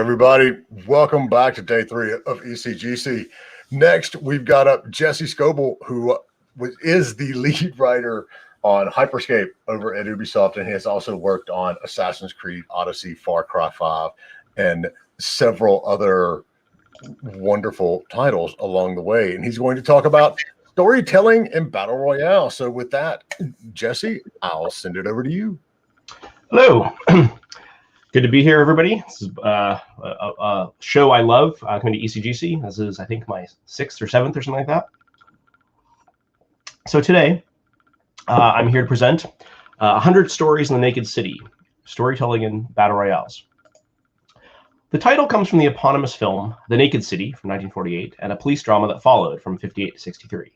everybody. Welcome back to day 3 of ECGC. Next, we've got up Jesse Scoble, who is the lead writer on Hyper Scape over at Ubisoft, and he has also worked on Assassin's Creed, Odyssey, Far Cry 5, and several other wonderful titles along the way. And he's going to talk about storytelling and battle royale. So with that, Jesse, I'll send it over to you. Hello. Good to be here, everybody. This is a show I love, coming to ECGC. This is, I think, my 6th or 7th or something like that. So today, I'm here to present 100 Stories in the Naked City, Storytelling in Battle Royales. The title comes from the eponymous film, The Naked City, from 1948, and a police drama that followed from 58 to 63.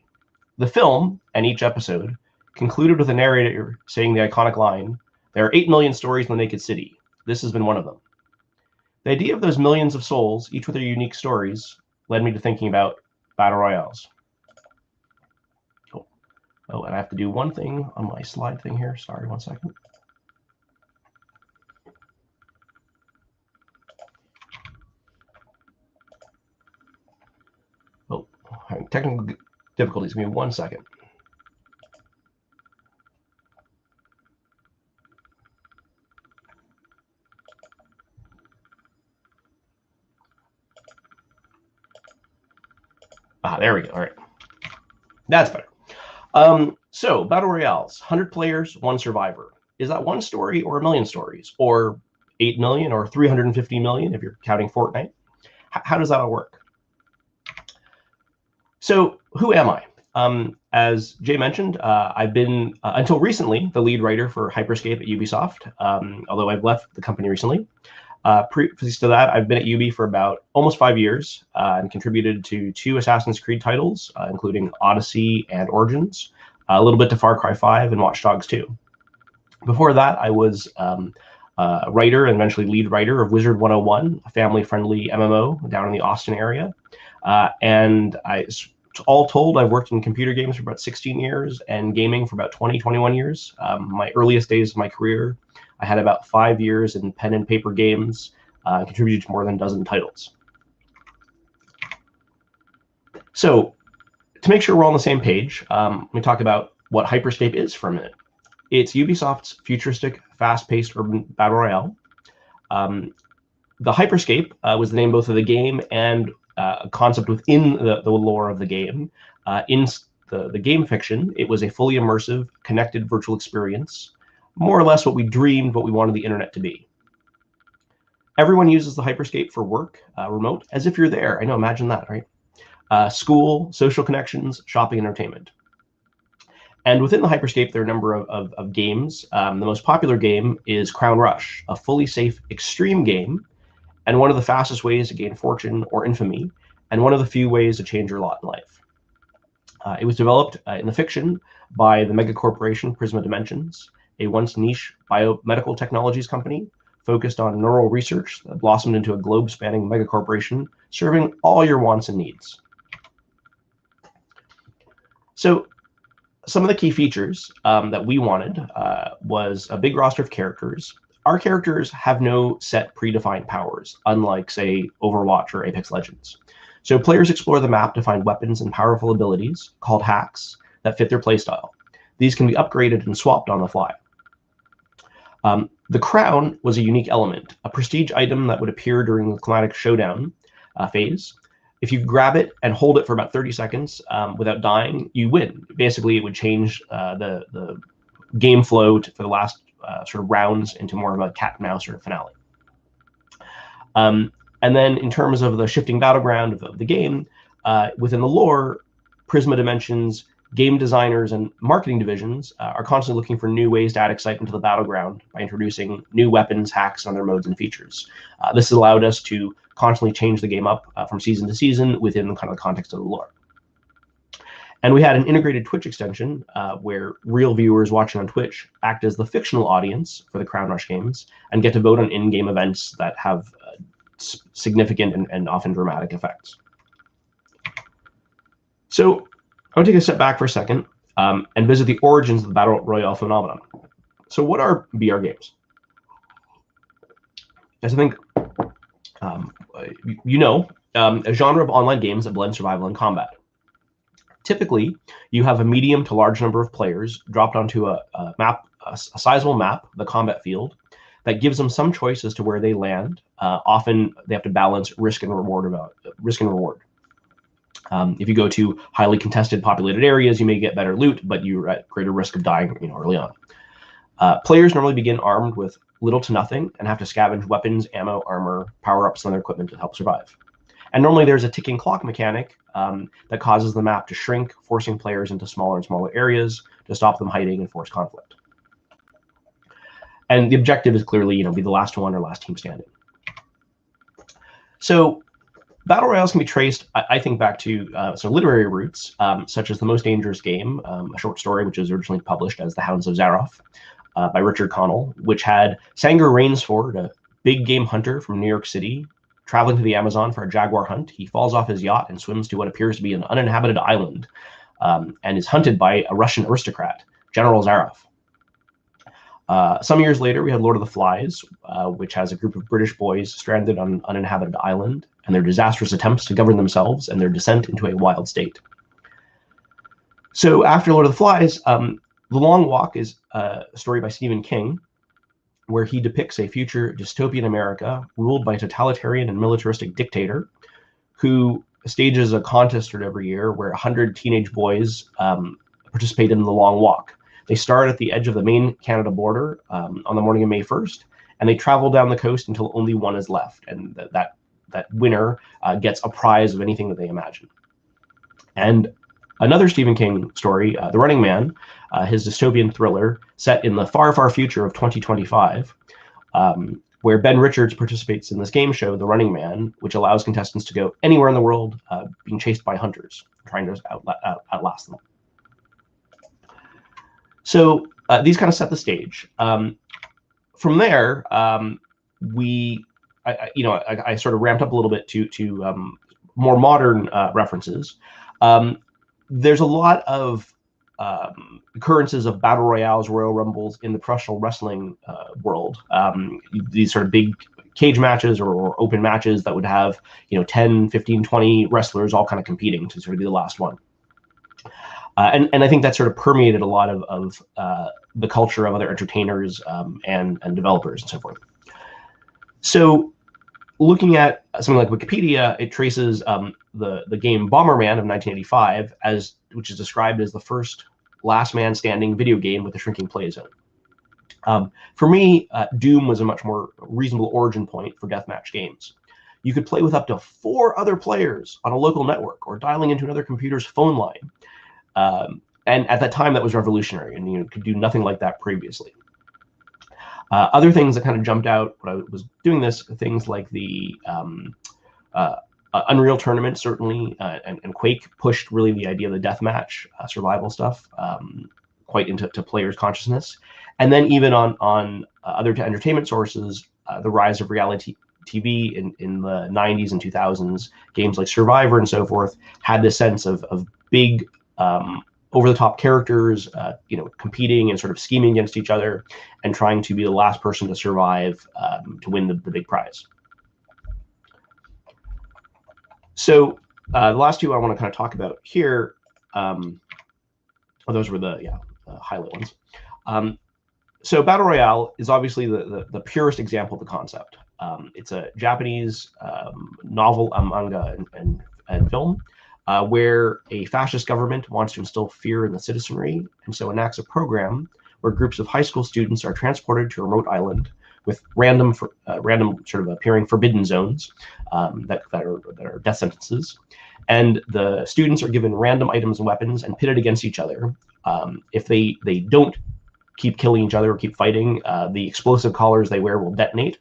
The film, and each episode, concluded with a narrator saying the iconic line, "There are 8 million stories in the naked city. This has been one of them." The idea of those millions of souls, each with their unique stories, led me to thinking about battle royales. Cool. Oh, and I have to do one thing on my slide thing here. Sorry, 1 second. Oh, having technical difficulties. Give me 1 second. There we go. All right. That's better. So, Battle Royales, 100 players, 1 survivor. Is that 1 story or 1 million stories? Or 8 million or 350 million if you're counting Fortnite? How does that all work? So, who am I? As Jay mentioned, I've been, until recently, the lead writer for Hyper Scape at Ubisoft, although I've left the company recently. Previous to that, I've been at Ubi for about almost 5 years and contributed to 2 Assassin's Creed titles, including Odyssey and Origins, a little bit to Far Cry 5 and Watch Dogs 2. Before that, I was a writer and eventually lead writer of Wizard 101, a family-friendly MMO down in the Austin area. And all told, I've worked in computer games for about 16 years and gaming for about 20, 21 years. My earliest days of my career, I had about 5 years in pen and paper games, contributed to more than a dozen titles. So to make sure we're all on the same page, let me talk about what Hyper Scape is for a minute. It's Ubisoft's futuristic, fast-paced urban battle royale. The Hyper Scape was the name both of the game and a concept within the lore of the game. In the game fiction, it was a fully immersive, connected virtual experience, more or less what we dreamed, what we wanted the internet to be. Everyone uses the Hyper Scape for work, remote, as if you're there. I know, imagine that, right? School, social connections, shopping, entertainment. And within the Hyper Scape, there are a number of games. The most popular game is Crown Rush, a fully safe, extreme game, and one of the fastest ways to gain fortune or infamy, and one of the few ways to change your lot in life. It was developed in the fiction by the mega corporation Prisma Dimensions, a once niche biomedical technologies company focused on neural research that blossomed into a globe-spanning mega corporation serving all your wants and needs. So some of the key features that we wanted was a big roster of characters. Our characters have no set predefined powers, unlike, say, Overwatch or Apex Legends. So players explore the map to find weapons and powerful abilities, called hacks, that fit their playstyle. These can be upgraded and swapped on the fly. The crown was a unique element, a prestige item that would appear during the climatic showdown phase. If you grab it and hold it for about 30 seconds without dying, you win. Basically, it would change the game flow for the last sort of rounds into more of a cat and mouse sort of finale. And then in terms of the shifting battleground of the game, within the lore, Prisma Dimensions, game designers and marketing divisions are constantly looking for new ways to add excitement to the battleground by introducing new weapons, hacks, and other modes and features. This has allowed us to constantly change the game up from season to season within kind of the context of the lore. And we had an integrated Twitch extension where real viewers watching on Twitch act as the fictional audience for the Crown Rush games and get to vote on in-game events that have significant and often dramatic effects. So I want to take a step back for a second and visit the origins of the Battle Royale phenomenon. So what are BR games? As I think a genre of online games that blend survival and combat. Typically, you have a medium to large number of players dropped onto a sizable map, the combat field, that gives them some choice as to where they land. Often, they have to balance risk and reward. If you go to highly contested, populated areas, you may get better loot, but you're at greater risk of dying, early on. Players normally begin armed with little to nothing and have to scavenge weapons, ammo, armor, power-ups, and other equipment to help survive. And normally there's a ticking clock mechanic that causes the map to shrink, forcing players into smaller and smaller areas to stop them hiding and force conflict. And the objective is clearly, be the last one or last team standing. So battle royales can be traced, I think, back to some literary roots, such as The Most Dangerous Game, a short story which was originally published as The Hounds of Zaroff by Richard Connell, which had Sanger Rainsford, a big game hunter from New York City, traveling to the Amazon for a jaguar hunt. He falls off his yacht and swims to what appears to be an uninhabited island, and is hunted by a Russian aristocrat, General Zaroff. Some years later, we had Lord of the Flies, which has a group of British boys stranded on an uninhabited island, and their disastrous attempts to govern themselves and their descent into a wild state. So after Lord of the Flies, The Long Walk is a story by Stephen King, where he depicts a future dystopian America ruled by a totalitarian and militaristic dictator who stages a contest every year where 100 teenage boys participate in the Long Walk. They start at the edge of the Maine-Canada border on the morning of May 1st, and they travel down the coast until only one is left, and that winner gets a prize of anything that they imagine. And another Stephen King story, The Running Man, his dystopian thriller set in the far, far future of 2025, where Ben Richards participates in this game show, The Running Man, which allows contestants to go anywhere in the world being chased by hunters, trying to outlast them. So these kind of set the stage. From there, I sort of ramped up a little bit to more modern references. There's a lot of occurrences of battle royales, Royal Rumbles in the professional wrestling world. These sort of big cage matches or open matches that would have 10, 15, 20 wrestlers all kind of competing to sort of be the last one. And I think that sort of permeated a lot of the culture of other entertainers and developers and so forth. So looking at something like Wikipedia, it traces the game Bomberman of 1985, which is described as the first last man standing video game with a shrinking play zone. For me, Doom was a much more reasonable origin point for deathmatch games. You could play with up to 4 other players on a local network or dialing into another computer's phone line. And at that time, that was revolutionary, and you could do nothing like that previously. Other things that kind of jumped out when I was doing this, things like the Unreal Tournament, certainly, and Quake pushed really the idea of the deathmatch survival stuff quite into players' consciousness. And then even on other entertainment sources, the rise of reality TV in the 90s and 2000s, games like Survivor and so forth, had this sense of big over-the-top characters, competing and sort of scheming against each other and trying to be the last person to survive to win the big prize. So the last two I want to kind of talk about here, those were the highlight ones. So Battle Royale is obviously the purest example of the concept. It's a Japanese novel, manga, and film, where a fascist government wants to instill fear in the citizenry, and so enacts a program where groups of high school students are transported to a remote island with random sort of appearing forbidden zones that are death sentences, and the students are given random items and weapons and pitted against each other. If they don't keep killing each other or keep fighting, the explosive collars they wear will detonate,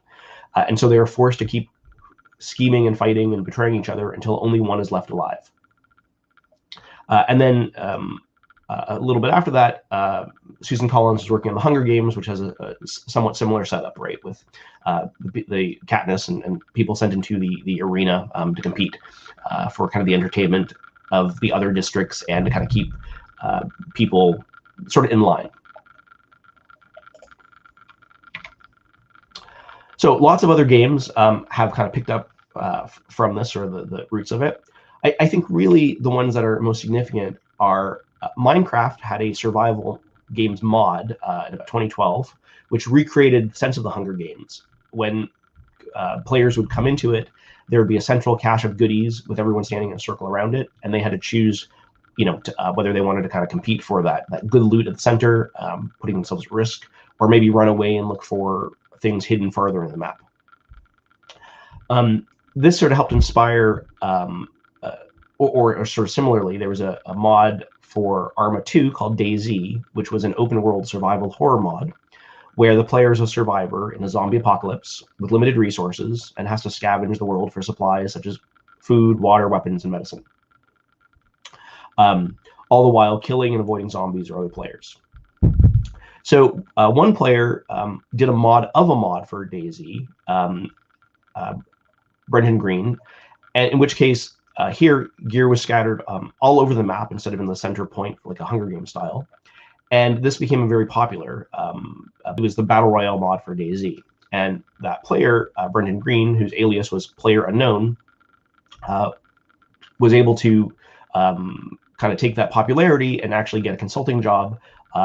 and so they are forced to keep scheming and fighting and betraying each other until only one is left alive. And then a little bit after that, Susan Collins is working on The Hunger Games, which has a somewhat similar setup, right, with the Katniss and people sent into the arena to compete for kind of the entertainment of the other districts and to kind of keep people sort of in line. So lots of other games have kind of picked up from this, or the roots of it. I think really the ones that are most significant are Minecraft had a survival games mod in about 2012, which recreated the sense of the Hunger Games. When players would come into it, there would be a central cache of goodies with everyone standing in a circle around it, and they had to choose, whether they wanted to kind of compete for that good loot at the center, putting themselves at risk, or maybe run away and look for things hidden farther in the map. This sort of helped inspire, or sort of similarly, there was a mod for Arma 2 called DayZ, which was an open world survival horror mod, where the player is a survivor in a zombie apocalypse with limited resources and has to scavenge the world for supplies such as food, water, weapons, and medicine. All the while killing and avoiding zombies or other players. So one player did a mod of a mod for DayZ, Brendan Green, and in which case here gear was scattered all over the map instead of in the center point, like a Hunger Games style. And this became very popular. It was the Battle Royale mod for DayZ. And that player, Brendan Green, whose alias was Player Unknown, was able to kind of take that popularity and actually get a consulting job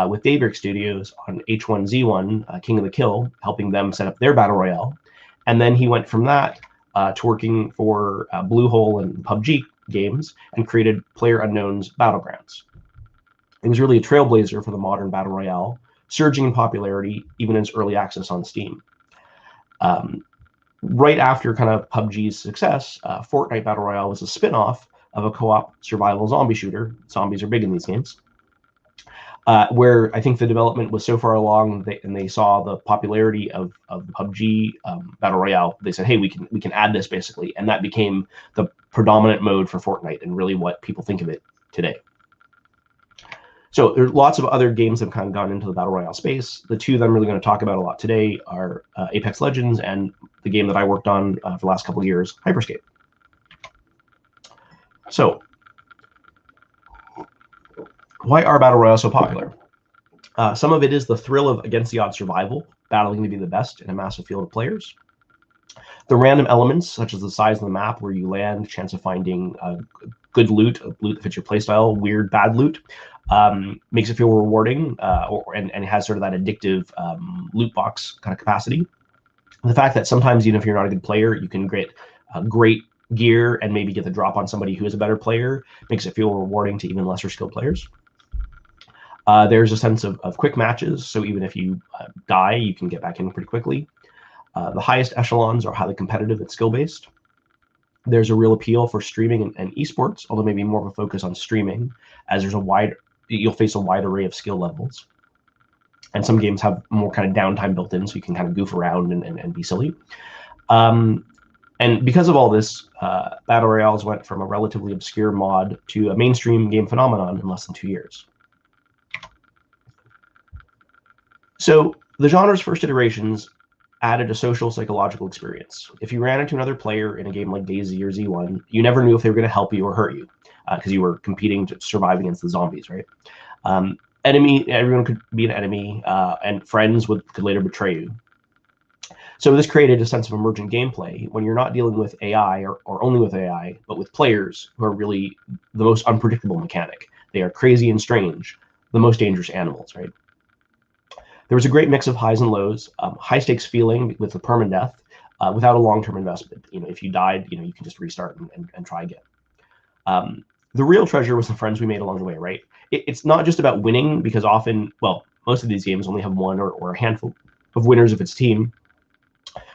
with Daybreak Studios on H1Z1, King of the Kill, helping them set up their Battle Royale. And then he went from that to working for Bluehole and PUBG games and created Player Unknown's Battlegrounds. It was really a trailblazer for the modern Battle Royale, surging in popularity even in its early access on Steam. Right after kind of PUBG's success, Fortnite Battle Royale was a spin-off of a co-op survival zombie shooter. Zombies are big in these games. Where I think the development was so far along, and they saw the popularity of PUBG Battle Royale, they said, hey, we can add this basically, and that became the predominant mode for Fortnite and really what people think of it today. So there's lots of other games that have kind of gone into the Battle Royale space. The two that I'm really going to talk about a lot today are Apex Legends and the game that I worked on for the last couple of years, Hyper Scape. So why are Battle Royale so popular? Some of it is the thrill of against-the-odds survival, battling to be the best in a massive field of players. The random elements, such as the size of the map, where you land, chance of finding good loot, loot that fits your playstyle, weird, bad loot, makes it feel rewarding, and it has sort of that addictive loot box kind of capacity. The fact that sometimes, even if you're not a good player, you can get great gear and maybe get the drop on somebody who is a better player makes it feel rewarding to even lesser skilled players. There's a sense of quick matches, so even if you die, you can get back in pretty quickly. The highest echelons are highly competitive and skill-based. There's a real appeal for streaming and esports, although maybe more of a focus on streaming, as there's you'll face a wide array of skill levels. And some games have more kind of downtime built in, so you can kind of goof around and be silly. And because of all this, Battle Royales went from a relatively obscure mod to a mainstream game phenomenon in less than 2 years. So the genre's first iterations added a social psychological experience. If you ran into another player in a game like DayZ or Z1, you never knew if they were going to help you or hurt you, because you were competing to survive against the zombies, right? Everyone could be an enemy, and friends could later betray you. So this created a sense of emergent gameplay when you're not dealing with AI or only with AI, but with players who are really the most unpredictable mechanic. They are crazy and strange, the most dangerous animals, right? There was a great mix of highs and lows, high stakes feeling with the permadeath, without a long-term investment. If you died, you can just restart and try again. The real treasure was the friends we made along the way, right? It's not just about winning, because often, well, most of these games only have one or a handful of winners of its team,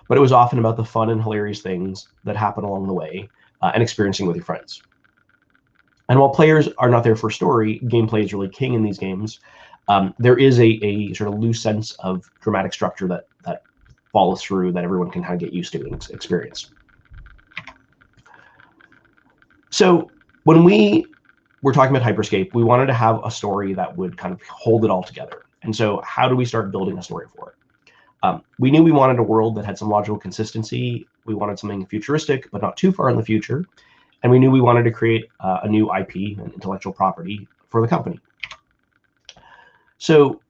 but it was often about the fun and hilarious things that happen along the way and experiencing with your friends. And while players are not there for story, gameplay is really king in these games. There is a sort of loose sense of dramatic structure that follows through, that everyone can kind of get used to and experience. So when we were talking about Hyper Scape, we wanted to have a story that would kind of hold it all together. And so how do we start building a story for it? We knew we wanted a world that had some logical consistency. We wanted something futuristic, but not too far in the future. And we knew we wanted to create a new IP, an intellectual property, for the company. So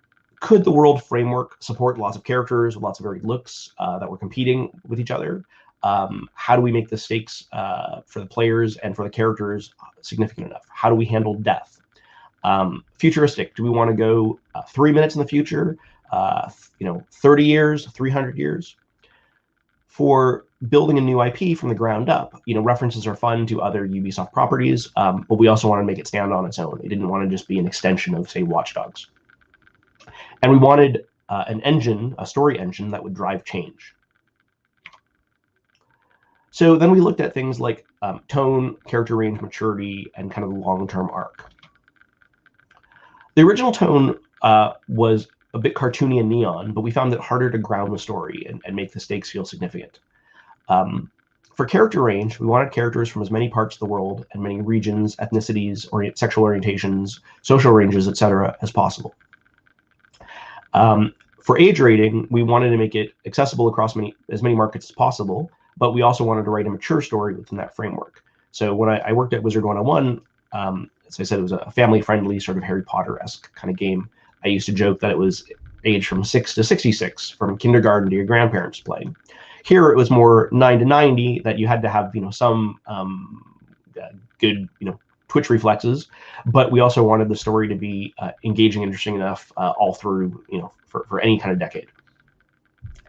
could the world framework support lots of characters with lots of varied looks that were competing with each other? How do we make the stakes for the players and for the characters significant enough? How do we handle death? Futuristic, do we want to go 3 minutes in the future, 30 years, 300 years? For building a new IP from the ground up, references are fun to other Ubisoft properties, but we also want to make it stand on its own. It didn't want to just be an extension of, say, Watch Dogs. And we wanted an engine, a story engine, that would drive change. So then we looked at things like tone, character range, maturity, and kind of the long-term arc. The original tone was a bit cartoony and neon, but we found it harder to ground the story and make the stakes feel significant. For character range, we wanted characters from as many parts of the world and many regions, ethnicities, sexual orientations, social ranges, etc., as possible. For age rating, we wanted to make it accessible across as many markets as possible, but we also wanted to write a mature story within that framework. So when I worked at Wizard 101, as I said, it was a family-friendly sort of Harry Potter-esque kind of game. I used to joke that it was aged from 6 to 66, from kindergarten to your grandparents playing. Here it was more 9 to 90, that you had to have some good twitch reflexes, but we also wanted the story to be engaging, interesting enough all through for any kind of decade,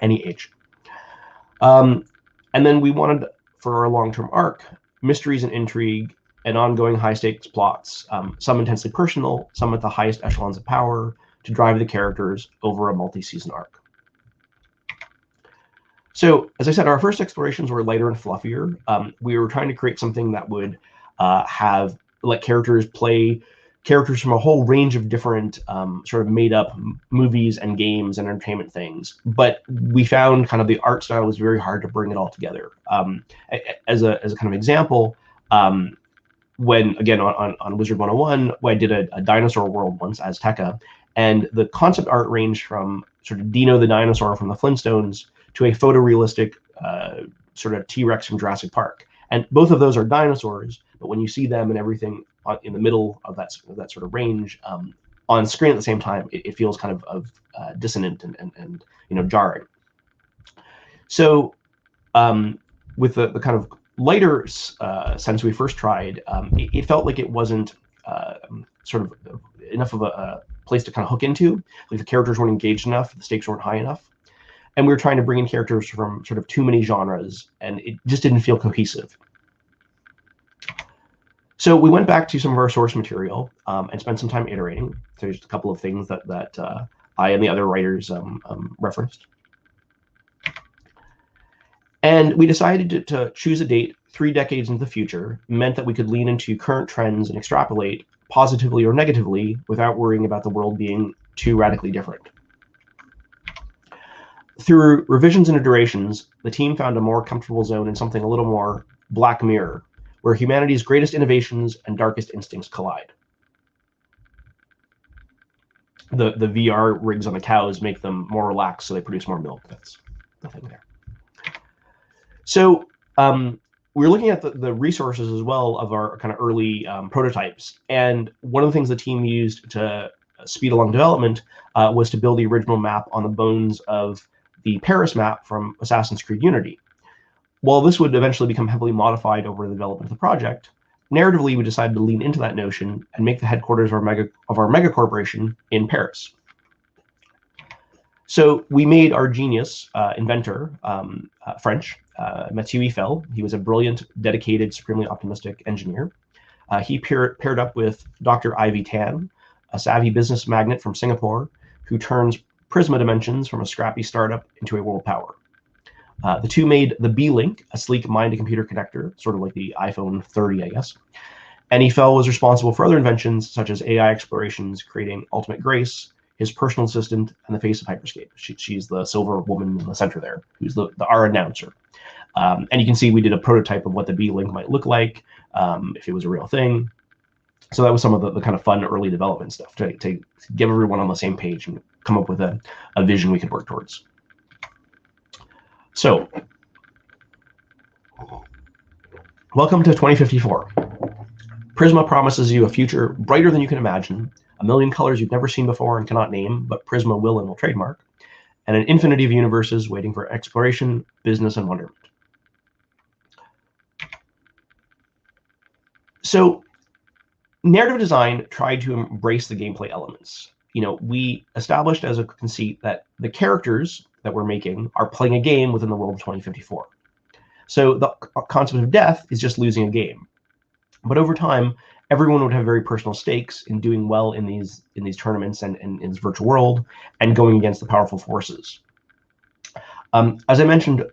any age. And then we wanted, for our long-term arc, mysteries and intrigue and ongoing high-stakes plots, some intensely personal, some at the highest echelons of power, to drive the characters over a multi-season arc. So, as I said, our first explorations were lighter and fluffier. We were trying to create something that would let characters play characters from a whole range of different sort of made-up movies and games and entertainment things. But we found kind of the art style was very hard to bring it all together. As a kind of example, when, again, on Wizard 101, I did a dinosaur world once, Azteca, and the concept art ranged from sort of Dino the dinosaur from the Flintstones to a photorealistic sort of T-Rex from Jurassic Park. And both of those are dinosaurs, but when you see them and everything in the middle of that sort of range on screen at the same time, it feels kind of dissonant and jarring. So with the kind of lighter sense we first tried, it felt like it wasn't sort of enough of a place to kind of hook into. Like the characters weren't engaged enough, the stakes weren't high enough. And we were trying to bring in characters from sort of too many genres, and it just didn't feel cohesive. So we went back to some of our source material and spent some time iterating. So there's a couple of things that I and the other writers referenced. And we decided to choose a date 3 decades into the future, meant that we could lean into current trends and extrapolate positively or negatively without worrying about the world being too radically different. Through revisions and iterations, the team found a more comfortable zone in something a little more Black Mirror, where humanity's greatest innovations and darkest instincts collide. The VR rigs on the cows make them more relaxed, so they produce more milk. That's the thing there. So we're looking at the resources as well of our kind of early prototypes. And one of the things the team used to speed along development was to build the original map on the bones of the Paris map from Assassin's Creed Unity. While this would eventually become heavily modified over the development of the project, narratively we decided to lean into that notion and make the headquarters of our mega corporation in Paris. So we made our genius inventor French, Mathieu Eiffel. He was a brilliant, dedicated, supremely optimistic engineer. He paired up with Dr. Ivy Tan, a savvy business magnate from Singapore who turns Prisma dimensions from a scrappy startup into a world power. The two made the B-Link, a sleek mind-to-computer connector, sort of like the iPhone 30, I guess. And Eiffel was responsible for other inventions, such as AI explorations, creating Ultimate Grace, his personal assistant, and the face of Hyper Scape. She's the silver woman in the center there, who's our announcer. And you can see we did a prototype of what the B-Link might look like, if it was a real thing. So that was some of the kind of fun early development stuff to get everyone on the same page and come up with a vision we could work towards. So, welcome to 2054. Prisma promises you a future brighter than you can imagine, a million colors you've never seen before and cannot name, but Prisma will and will trademark, and an infinity of universes waiting for exploration, business, and wonderment. So narrative design tried to embrace the gameplay elements. We established as a conceit that the characters that we're making are playing a game within the world of 2054. So the concept of death is just losing a game. But over time, everyone would have very personal stakes in doing well in these tournaments and in this virtual world and going against the powerful forces. As I mentioned,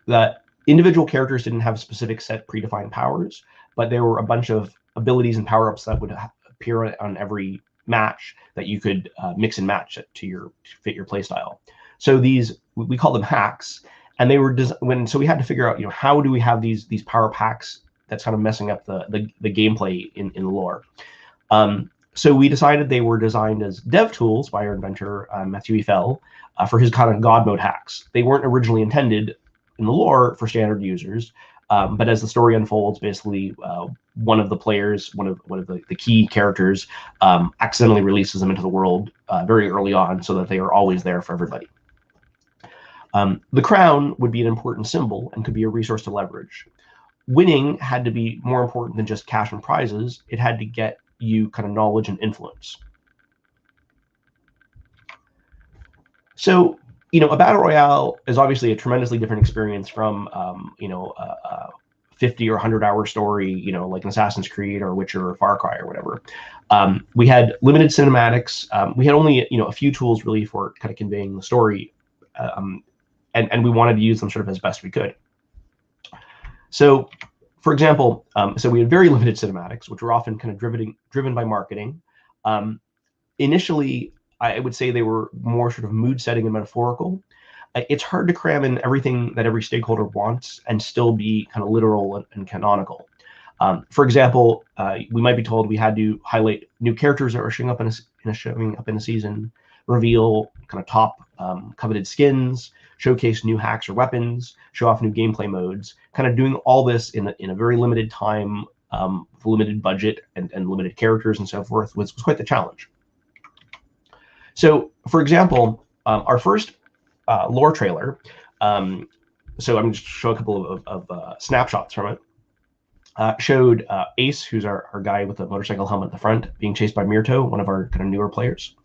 that individual characters didn't have specific set predefined powers, but there were a bunch of abilities and power-ups that would appear on every match that you could mix and match it to fit your playstyle. So these, we call them hacks, and they were so we had to figure out, how do we have these power packs that's kind of messing up the gameplay in the lore. So we decided they were designed as dev tools by our inventor Mathieu Eiffel for his kind of god mode hacks. They weren't originally intended in the lore for standard users, but as the story unfolds, basically one of the players, one of the key characters, accidentally releases them into the world very early on, so that they are always there for everybody. The crown would be an important symbol and could be a resource to leverage. Winning had to be more important than just cash and prizes. It had to get you kind of knowledge and influence. So, a battle royale is obviously a tremendously different experience from, a 50 or 100-hour story, like an Assassin's Creed or Witcher or Far Cry or whatever. We had limited cinematics. We had only, a few tools really for kind of conveying the story, and we wanted to use them sort of as best we could. So, for example, so we had very limited cinematics, which were often kind of driven by marketing. Initially, I would say they were more sort of mood setting and metaphorical. It's hard to cram in everything that every stakeholder wants and still be kind of literal and canonical. For example, we might be told we had to highlight new characters that are showing up in a season, reveal kind of top coveted skins, showcase new hacks or weapons, show off new gameplay modes. Kind of doing all this in a very limited time, with limited budget and limited characters and so forth was quite the challenge. So, for example, our first lore trailer, so I'm just show a couple of snapshots from it, showed Ace, who's our guy with the motorcycle helmet at the front, being chased by Myrto, one of our kind of newer players.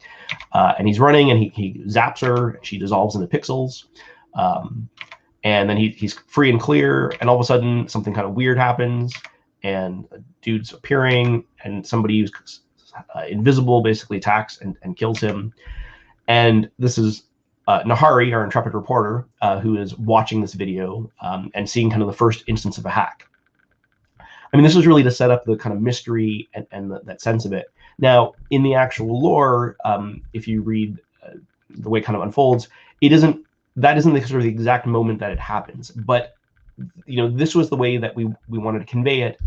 And he's running, and he zaps her, and she dissolves into pixels. And then he's free and clear, and all of a sudden something kind of weird happens, and a dude's appearing, and somebody who's invisible basically attacks and kills him. And this is Nahari, our intrepid reporter, who is watching this video and seeing kind of the first instance of a hack. I mean, this was really to set up the kind of mystery and that sense of it. Now, in the actual lore, if you read the way it kind of unfolds, that isn't the sort of the exact moment that it happens. But this was the way that we wanted to convey it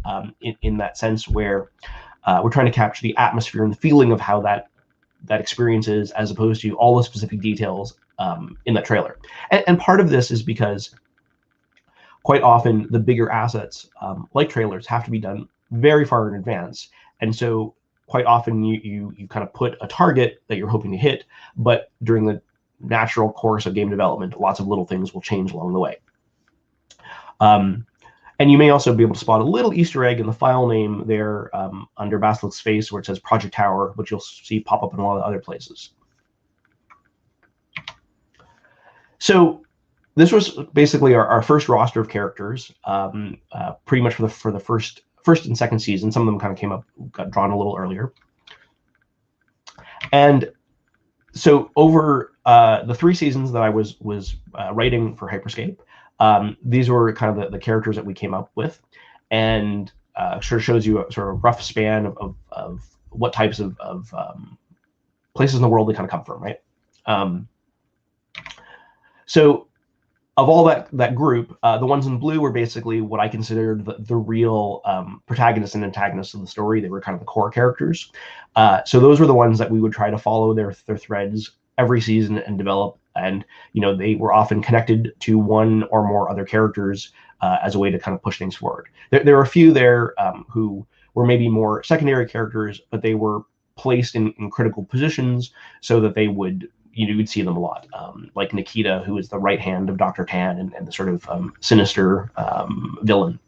in that sense, where we're trying to capture the atmosphere and the feeling of how that experience is, as opposed to all the specific details in that trailer. And part of this is because quite often the bigger assets, like trailers, have to be done very far in advance. And so quite often you kind of put a target that you're hoping to hit, but during the natural course of game development, lots of little things will change along the way. And you may also be able to spot a little Easter egg in the file name there under Basilisk's face, where it says Project Tower, which you'll see pop up in a lot of other places. So this was basically our first roster of characters, pretty much for the first and second season. Some of them kind of got drawn a little earlier. And so over the 3 seasons that I was writing for Hyper Scape, these were kind of the characters that we came up with, and sort of shows you a sort of rough span of what types of places in the world they kind of come from, right? So of all that group, the ones in blue were basically what I considered the real protagonists and antagonists of the story. They were kind of the core characters. So those were the ones that we would try to follow their threads every season and develop. And they were often connected to one or more other characters as a way to kind of push things forward. There were a few there who were maybe more secondary characters, but they were placed in critical positions so that they would, you would see them a lot, like Nikita, who is the right hand of Dr. Tan and the sort of sinister villain.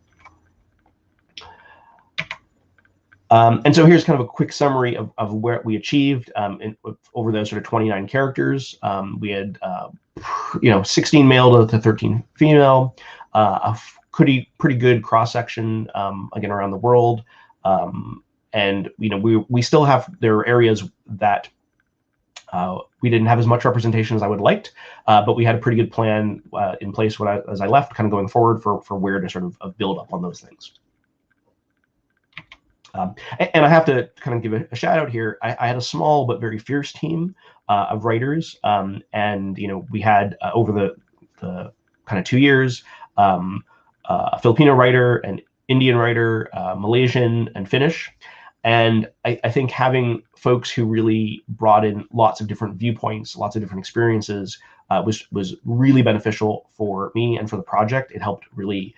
And so here's kind of a quick summary of what we achieved over those sort of 29 characters. We had 16 male to 13 female, a pretty good cross section again around the world, and we still have, there are areas that we didn't have as much representation as I would have liked, but we had a pretty good plan in place as I left, kind of going forward for where to sort of build up on those things. And I have to kind of give a shout out here. I had a small but very fierce team of writers, and we had over the kind of 2 years a Filipino writer, an Indian writer, Malaysian, and Finnish. And I think having folks who really brought in lots of different viewpoints, lots of different experiences, was really beneficial for me and for the project. It helped really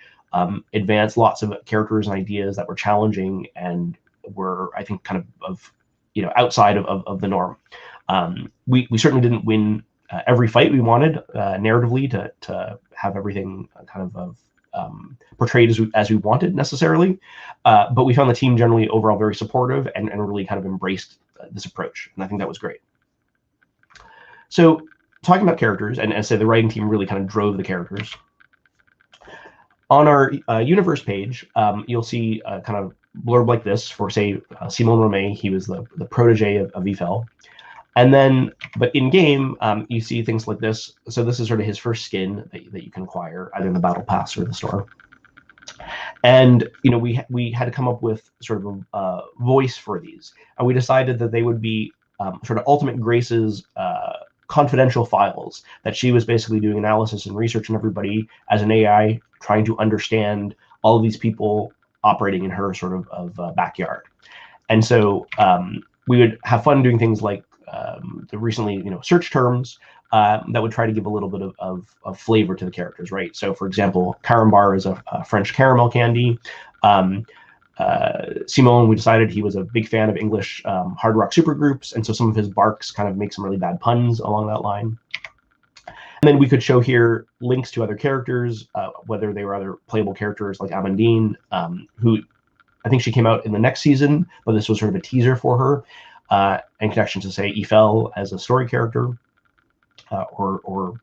advance lots of characters and ideas that were challenging and were, I think, kind of outside of the norm. We certainly didn't win every fight we wanted narratively to have everything kind of portrayed as we wanted necessarily, but we found the team generally overall very supportive and really kind of embraced this approach, and I think that was great. So talking about characters, and say the writing team really kind of drove the characters. On our universe page, you'll see a kind of blurb like this for, say, Simon Romay. He was the protege of Eiffel. And then, but in game, you see things like this. So this is sort of his first skin that you can acquire either in the battle pass or the store. And we had to come up with sort of a voice for these, and we decided that they would be sort of Ultimate Grace's confidential files, that she was basically doing analysis and research on everybody as an AI, trying to understand all of these people operating in her sort of backyard. And so we would have fun doing things like the recently search terms that would try to give a little bit of flavor to the characters, right? So for example, Carambar is a French caramel candy. Simon, we decided he was a big fan of English hard rock supergroups, and so some of his barks kind of make some really bad puns along that line. And then we could show here links to other characters, whether they were other playable characters like Amandine, who I think she came out in the next season, but this was sort of a teaser for her, in connection to, say, Eiffel as a story character, or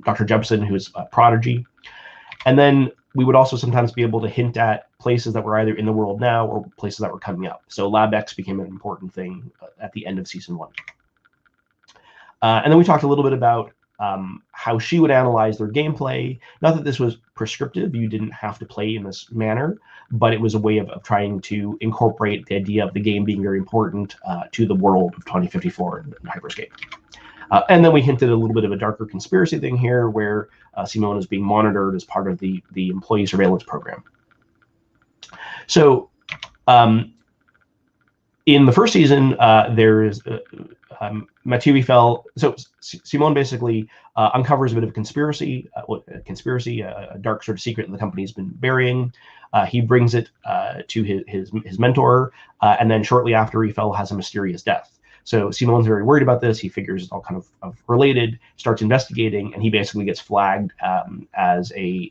Dr. Jepson, who is a Prodigy. And then we would also sometimes be able to hint at places that were either in the world now or places that were coming up. So LabX became an important thing at the end of season 1. And then we talked a little bit about how she would analyze their gameplay. Not that this was prescriptive, you didn't have to play in this manner, but it was a way of trying to incorporate the idea of the game being very important to the world of 2054 and Hyper Scape. And then we hinted a little bit of a darker conspiracy thing here, where Simone is being monitored as part of the employee surveillance program. So in the first season, there is Mathieu Eiffel. So Simone basically uncovers a bit of a conspiracy, a dark sort of secret that the company's been burying. He brings it to his mentor, and then shortly after, Eiffel has a mysterious death. So Simone's very worried about this. He figures it's all kind of related, starts investigating, and he basically gets flagged as a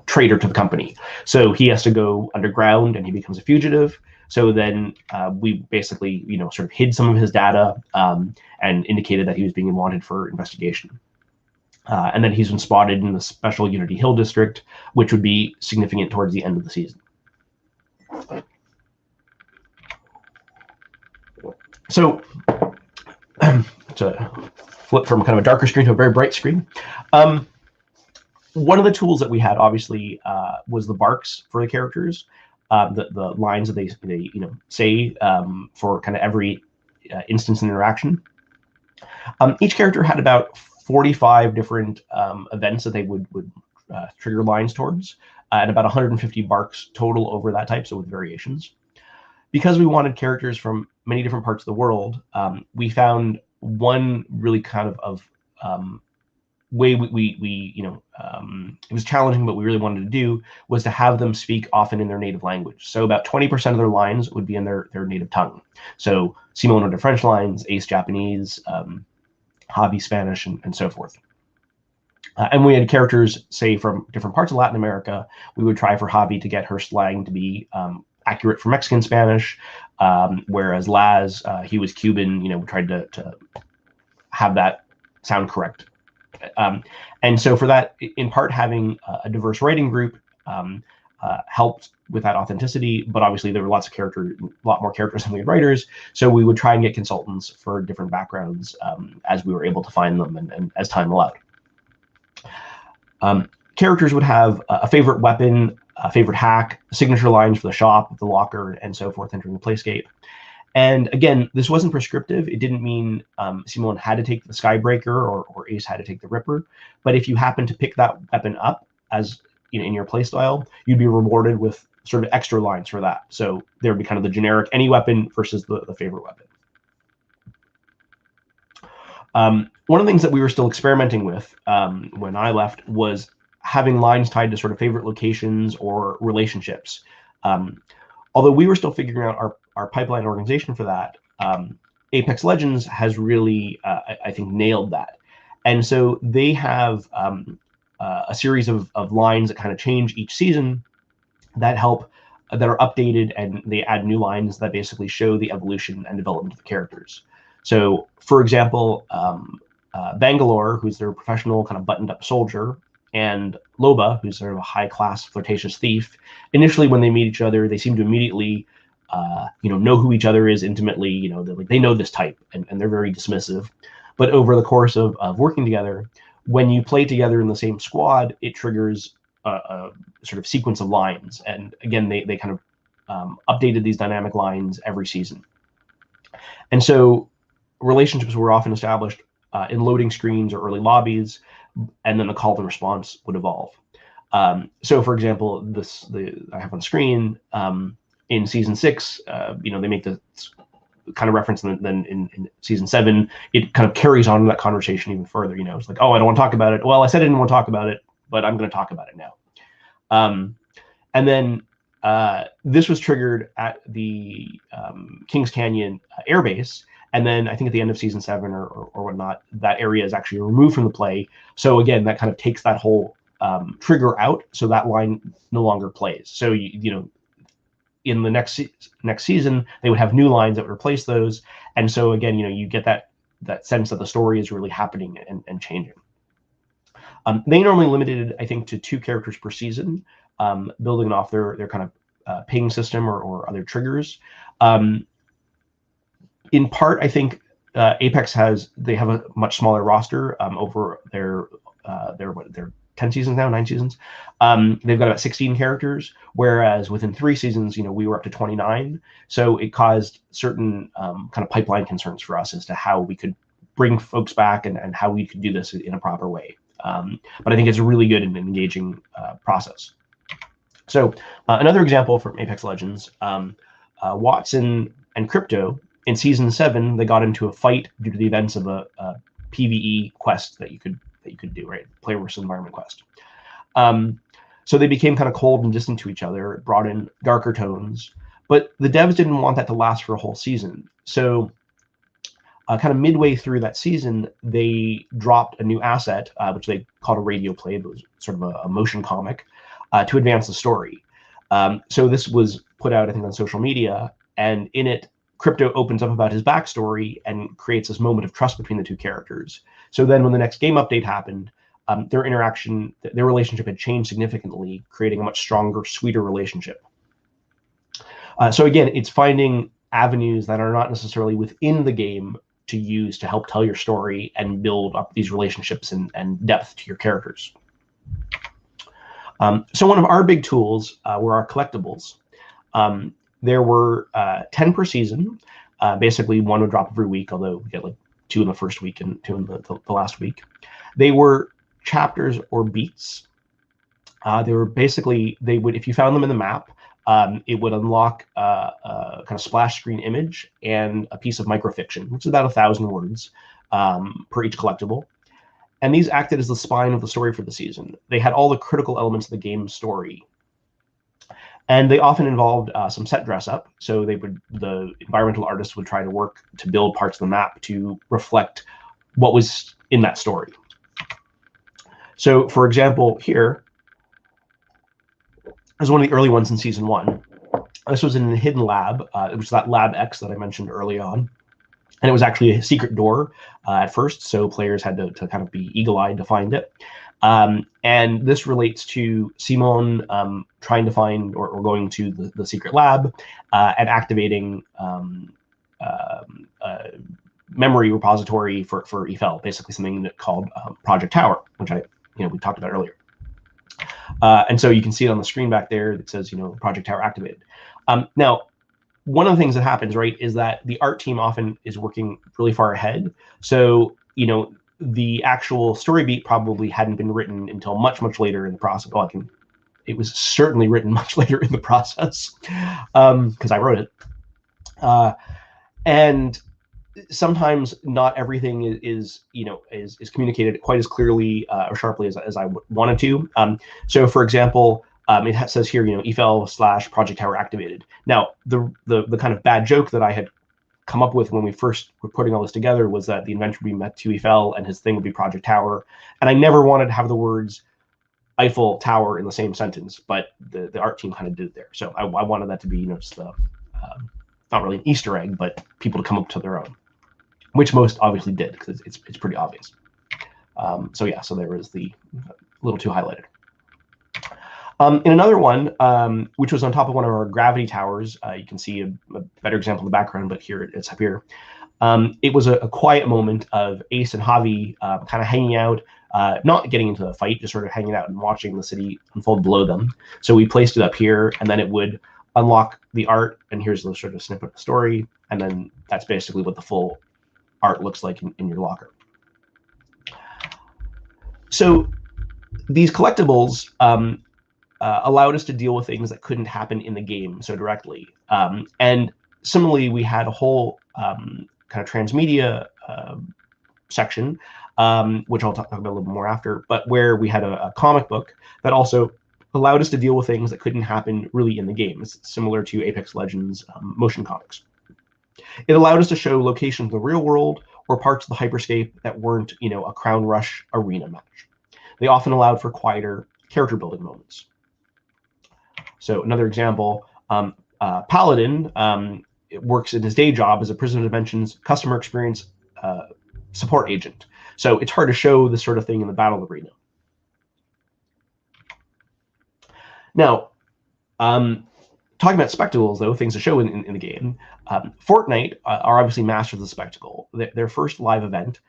traitor to the company. So he has to go underground, and he becomes a fugitive. So then we basically sort of hid some of his data and indicated that he was being wanted for investigation. And then he's been spotted in the special Unity Hill district, which would be significant towards the end of the season. So to flip from kind of a darker screen to a very bright screen, one of the tools that we had obviously was the barks for the characters, the lines that they say for kind of every instance and interaction. Each character had about 45 different events that they would trigger lines towards, and about 150 barks total over that type, so with variations. Because we wanted characters from many different parts of the world, we found one really kind of way it was challenging, but we really wanted to do was to have them speak often in their native language. So about 20% of their lines would be in their native tongue. So Simone would have French lines, Ace Japanese, Javi Spanish, and so forth. And we had characters, say, from different parts of Latin America. We would try for Javi to get her slang to be accurate for Mexican Spanish, whereas Laz, he was Cuban. We tried to have that sound correct. And so for that, in part, having a diverse writing group helped with that authenticity, but obviously there were a lot more characters than we had writers, so we would try and get consultants for different backgrounds as we were able to find them and as time allowed. Characters would have a favorite weapon, a favorite hack, signature lines for the shop, the locker, and so forth entering the playscape. And again, this wasn't prescriptive. It didn't mean Simone had to take the Skybreaker or Ace had to take the Ripper. But if you happen to pick that weapon up as in your playstyle, you'd be rewarded with sort of extra lines for that. So there would be kind of the generic any weapon versus the favorite weapon. One of the things that we were still experimenting with when I left was having lines tied to sort of favorite locations or relationships. Although we were still figuring out our pipeline organization for that, Apex Legends has really, I think, nailed that. And so they have a series of lines that kind of change each season that are updated, and they add new lines that basically show the evolution and development of the characters. So, for example, Bangalore, who's their professional kind of buttoned-up soldier, and Loba, who's sort of a high-class flirtatious thief. Initially, when they meet each other, they seem to immediately, know who each other is intimately. They know this type, and they're very dismissive. But over the course of working together, when you play together in the same squad, it triggers a sort of sequence of lines. And again, they kind of updated these dynamic lines every season. And so relationships were often established in loading screens or early lobbies, and then the call and response would evolve. So, for example, I have on screen in season 6, they make the kind of reference, and then in season 7, it kind of carries on that conversation even further. It's like, oh, I don't want to talk about it. Well, I said I didn't want to talk about it, but I'm going to talk about it now. And then this was triggered at the Kings Canyon Air Base. And then I think at the end of season 7 or whatnot, that area is actually removed from the play. So again, that kind of takes that whole trigger out, so that line no longer plays. So in the next season, they would have new lines that would replace those. And so again, you get that sense that the story is really happening and changing. They normally limited, I think, to 2 characters per season, building off their kind of ping system or other triggers. In part, I think Apex they have a much smaller roster over their 10 seasons now, 9 seasons. They've got about 16 characters, whereas within 3 seasons, we were up to 29. So it caused certain kind of pipeline concerns for us as to how we could bring folks back and how we could do this in a proper way. But I think it's a really good and engaging process. So another example from Apex Legends, Watson and Crypto, in season 7, they got into a fight due to the events of a PvE quest that you could do, right? Player versus environment quest. So they became kind of cold and distant to each other. It brought in darker tones, but the devs didn't want that to last for a whole season. So kind of midway through that season, they dropped a new asset, which they called a radio play. It was sort of a motion comic to advance the story. So this was put out, I think, on social media, and in it, Crypto opens up about his backstory and creates this moment of trust between the 2 characters. So then when the next game update happened, their relationship had changed significantly, creating a much stronger, sweeter relationship. So again, it's finding avenues that are not necessarily within the game to use to help tell your story and build up these relationships and depth to your characters. So one of our big tools were our collectibles. There were 10 per season. Basically, 1 would drop every week, although we get like 2 in the first week and 2 in the last week. They were chapters or beats. They were basically, if you found them in the map, it would unlock a kind of splash screen image and a piece of microfiction, which is about 1,000 words per each collectible. And these acted as the spine of the story for the season. They had all the critical elements of the game's story. And they often involved some set dress up. So the environmental artists would try to work to build parts of the map to reflect what was in that story. So, for example, here is one of the early ones in season 1. This was in a hidden lab. It was that Lab X that I mentioned early on. And it was actually a secret door at first, so players had to kind of be eagle-eyed to find it. And this relates to Simon trying to find or going to the secret lab and activating memory repository for EFL, basically something called Project Tower, which we talked about earlier. And so you can see it on the screen back there that says Project Tower activated. Now, one of the things that happens, right, is that the art team often is working really far ahead. So, the actual story beat probably hadn't been written until much, much later in the process. Well, it was certainly written much later in the process because I wrote it. And sometimes not everything is communicated quite as clearly or sharply as I wanted to. So, for example, it says here, EFL/Project Tower activated. Now, the kind of bad joke that I had come up with when we first were putting all this together was that the inventor would be met to EFL and his thing would be Project Tower. And I never wanted to have the words Eiffel Tower in the same sentence, but the art team kind of did it there. So I wanted that to be, just not really an Easter egg, but people to come up to their own, which most obviously did because it's pretty obvious. So yeah, so there was the little too highlighted. In another one, which was on top of one of our gravity towers, you can see a better example in the background, but here it's up here. It was a quiet moment of Ace and Javi kind of hanging out, not getting into a fight, just sort of hanging out and watching the city unfold below them. So we placed it up here, and then it would unlock the art, and here's the sort of snippet of the story, and then that's basically what the full art looks like in your locker. So these collectibles allowed us to deal with things that couldn't happen in the game so directly. And similarly, we had a whole kind of transmedia section, which I'll talk about a little bit more after, but where we had a comic book that also allowed us to deal with things that couldn't happen really in the game. It's similar to Apex Legends motion comics. It allowed us to show locations of the real world or parts of the Hyper Scape that weren't, a Crown Rush arena match. They often allowed for quieter character building moments. So another example, Paladin works in his day job as a Prison of Dimensions customer experience support agent. So it's hard to show this sort of thing in the battle arena. Now, talking about spectacles, though, things to show in the game, Fortnite are obviously masters of the spectacle. Their first live event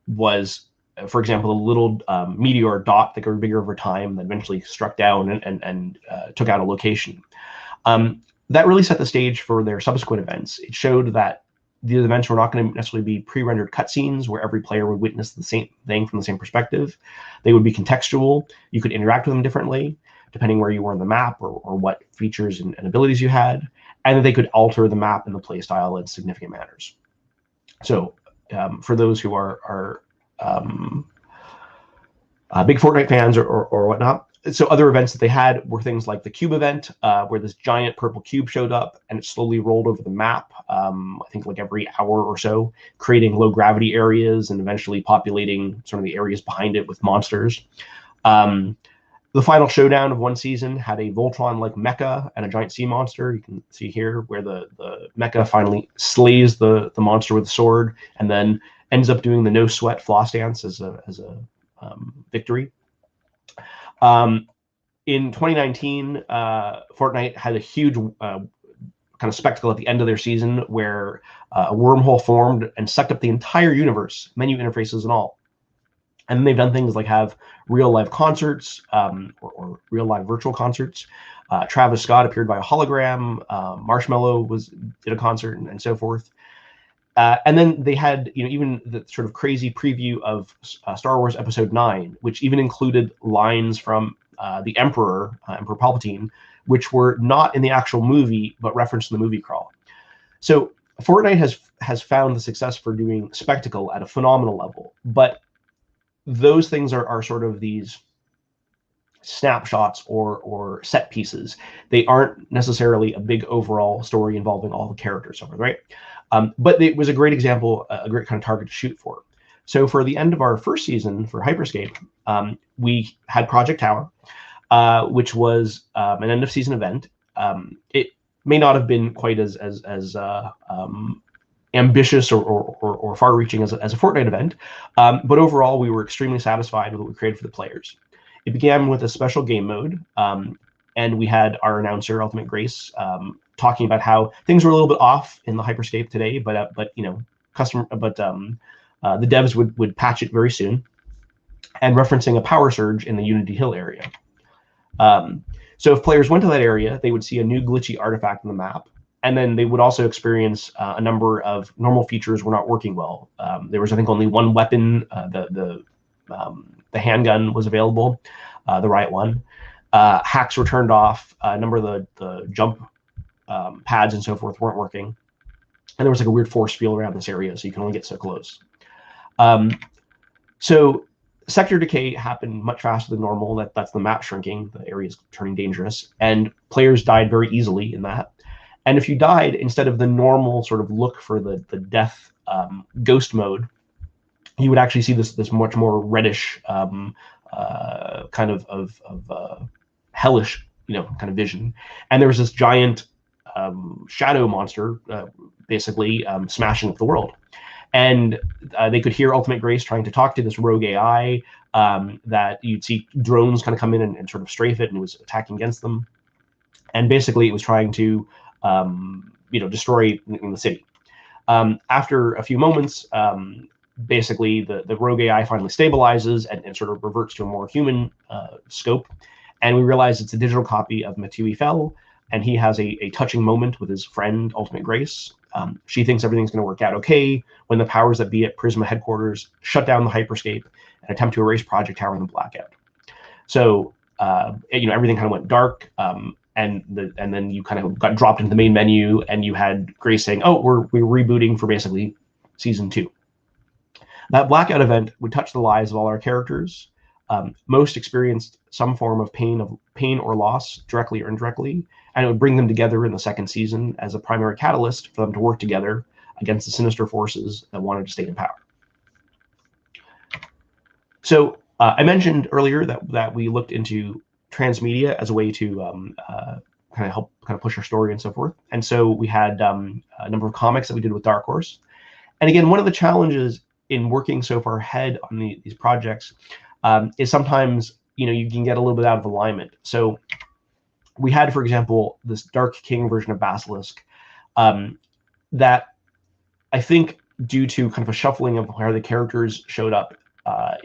was, for example, a little meteor dot that grew bigger over time that eventually struck down and took out a location. That really set the stage for their subsequent events. It showed that the events were not going to necessarily be pre-rendered cutscenes where every player would witness the same thing from the same perspective. They would be contextual. You could interact with them differently, depending where you were on the map or what features and abilities you had, and that they could alter the map and the play style in significant manners. So for those who are big Fortnite fans or whatnot, so other events that they had were things like the cube event, where this giant purple cube showed up and it slowly rolled over the map, I think like every hour or so, creating low gravity areas and eventually populating some of the areas behind it with monsters. The final showdown of one season had a Voltron-like mecha and a giant sea monster. You can see here where the mecha finally slays the monster with a sword and then ends up doing the no sweat floss dance as a victory. In 2019, Fortnite had a huge kind of spectacle at the end of their season where a wormhole formed and sucked up the entire universe, menu interfaces and all. And they've done things like have real live concerts or real live virtual concerts. Travis Scott appeared by a hologram. Marshmello did a concert and so forth. And then they had, even the sort of crazy preview of Star Wars Episode 9, which even included lines from the Emperor, Emperor Palpatine, which were not in the actual movie, but referenced in the movie crawl. So Fortnite has found the success for doing spectacle at a phenomenal level, but those things are sort of these snapshots or set pieces. They aren't necessarily a big overall story involving all the characters over, right? But it was a great example, a great kind of target to shoot for. So for the end of our first season for Hyper Scape, we had Project Tower, which was an end of season event. it may not have been quite as ambitious or far-reaching as a Fortnite event, but overall we were extremely satisfied with what we created for the players. It began with a special game mode, and we had our announcer Ultimate Grace talking about how things were a little bit off in the Hyper Scape today, but you know, the devs would patch it very soon, and referencing a power surge in the Unity Hill area. So if players went to that area, they would see a new glitchy artifact on the map, and then they would also experience a number of normal features were not working well. There was, I think, only one weapon. The handgun was available, the Riot one. Hacks were turned off. A number of the jump pads and so forth weren't working. And there was like a weird force field around this area, so you can only get so close. So sector decay happened much faster than normal. That's the map shrinking. The area is turning dangerous. And players died very easily in that. And if you died, instead of the normal sort of look for the death ghost mode, you would actually see this much more reddish kind of hellish, you know, kind of vision. And there was this giant shadow monster basically smashing up the world. And they could hear Ultimate Grace trying to talk to this rogue AI that you'd see drones kind of come in and sort of strafe it, and it was attacking against them. And basically it was trying to, you know, destroy in the city. After a few moments, basically the rogue AI finally stabilizes and sort of reverts to a more human scope. And we realize it's a digital copy of Matui Fell, and he has a touching moment with his friend Ultimate Grace. She thinks everything's going to work out okay when the powers that be at Prisma headquarters shut down the Hyper Scape and attempt to erase Project Tower in the blackout. So you know, everything kind of went dark, and then you kind of got dropped into the main menu, and you had Grace saying, "Oh, we're rebooting for basically season 2." That blackout event would touch the lives of all our characters. Most experienced some form of pain or loss, directly or indirectly, and it would bring them together in the second season as a primary catalyst for them to work together against the sinister forces that wanted to stay in power. So I mentioned earlier that we looked into transmedia as a way to kind of help push our story and so forth. And so we had a number of comics that we did with Dark Horse. And again, one of the challenges in working so far ahead on these projects is sometimes, you know, you can get a little bit out of alignment. So we had, for example, this Dark King version of Basilisk that I think, due to kind of a shuffling of where the characters showed up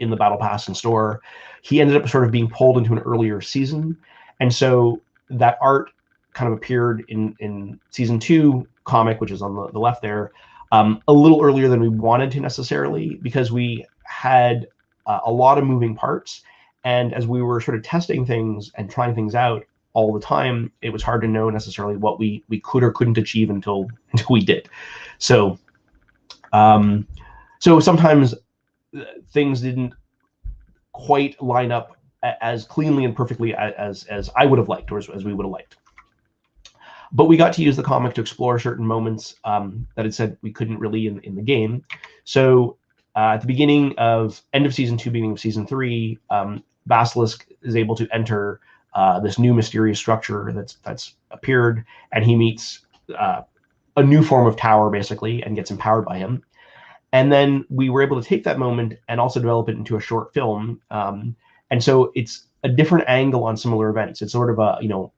in the Battle Pass and store, he ended up sort of being pulled into an earlier season. And so that art kind of appeared in season 2 comic, which is on the left there, a little earlier than we wanted to necessarily, because we had a lot of moving parts. And as we were sort of testing things and trying things out all the time, it was hard to know necessarily what we could or couldn't achieve until we did. So so sometimes things didn't quite line up as cleanly and perfectly as I would have liked, or as we would have liked. But we got to use the comic to explore certain moments that it said we couldn't really in the game. So at the end of season 2, beginning of season 3, Basilisk is able to enter this new mysterious structure that's appeared, and he meets a new form of tower basically and gets empowered by him. And then we were able to take that moment and also develop it into a short film. And so it's a different angle on similar events. It's sort of a, you know,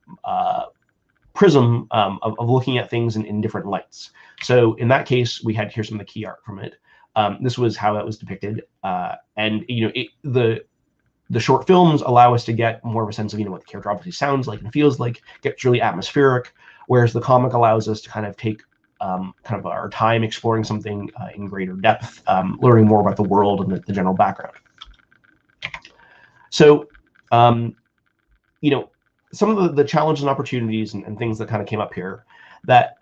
prism of looking at things in different lights. So in that case, we had here's some of the key art from it. This was how that was depicted. And, you know, the short films allow us to get more of a sense of, you know, what the character obviously sounds like and feels like, gets really atmospheric, whereas the comic allows us to kind of take kind of our time exploring something in greater depth, learning more about the world and the general background. So, you know, some of the challenges and opportunities and things that kind of came up here, that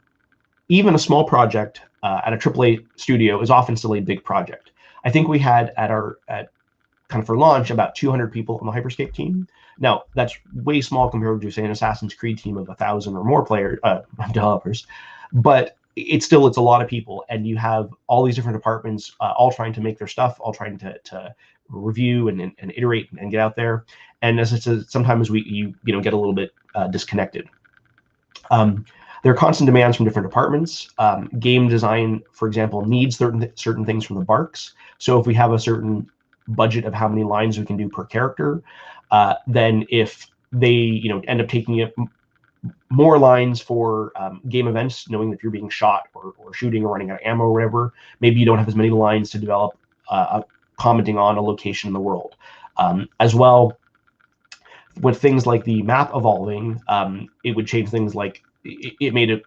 even a small project at a AAA studio is often still a big project. I think we had at kind of for launch about 200 people on the Hyper Scape team. Now that's way small compared to, say, an Assassin's Creed team of 1,000 or more developers, but it's a lot of people, and you have all these different departments all trying to make their stuff, all trying to review and iterate and get out there. And as I said, sometimes you get a little bit disconnected. There are constant demands from different departments. Game design, for example, needs certain things from the barks. So if we have a certain budget of how many lines we can do per character, then if they end up taking it more lines for game events, knowing that you're being shot or shooting or running out of ammo or whatever, maybe you don't have as many lines to develop commenting on a location in the world. As well, with things like the map evolving, it would change things like it made it